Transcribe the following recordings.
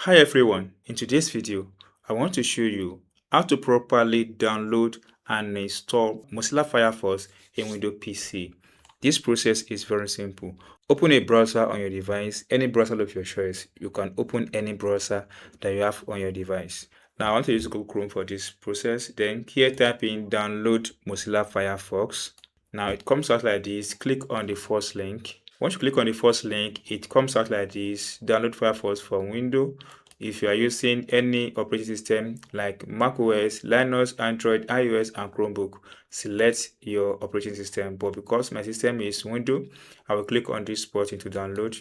Hi everyone, in today's video, I want to show you how to properly download and install Mozilla Firefox in Windows PC. This process is very simple. Open a browser on your device, any browser of your choice. You can open any browser that you have on your device. Now I want to use Google Chrome for this process. Then here type in download Mozilla Firefox. Now it comes out like this. Click on the first link. Once you click on the first link, it comes out like this. Download Firefox for Windows. If you are using any operating system like macOS, Linux, Android, iOS, and Chromebook, select your operating system. But because my system is Windows, I will click on this button to download.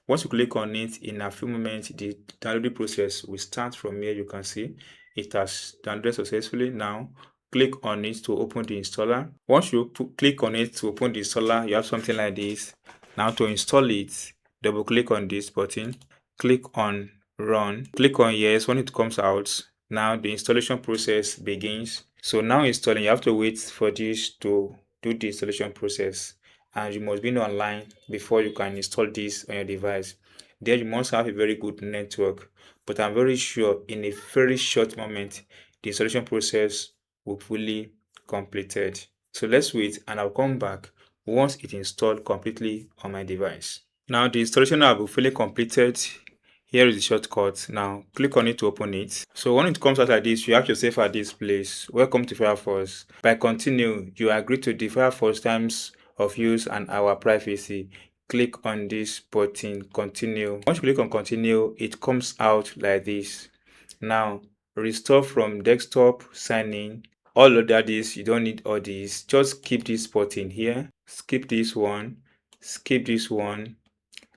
Once you click on it, in a few moments, the downloading process will start. From here. You can see it has downloaded successfully. Now, click on it to open the installer. Once you click on it to open the installer, you have something like this. Now, to install it, double click on this button, click on run, click on yes. When it comes out, now the installation process begins. So now installing, you have to wait for this to do the installation process, and you must be online before you can install this on your device. Then you must have a very good network, but I'm very sure in a very short moment the installation process will fully completed. So let's wait, and I'll come back once it installed completely on my device. Now the installation will be fully completed. Here is the shortcut. Now click on it to open it. So when it comes out like this, you have to save at this place. Welcome to Firefox. By continue, you agree to the Firefox terms of use and our privacy. Click on this button, continue. Once you click on continue, it comes out like this. Now restore from desktop, sign in. All of that is, you don't need all these. Just keep this button here. Skip this one. Skip this one.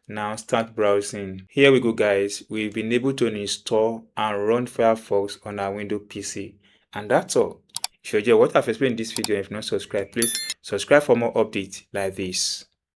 Now start browsing. Here we go, guys. We've been able to install and run Firefox on our Windows PC. And that's all. If you enjoyed what I've explained in this video and if you're not subscribed, please subscribe for more updates like this.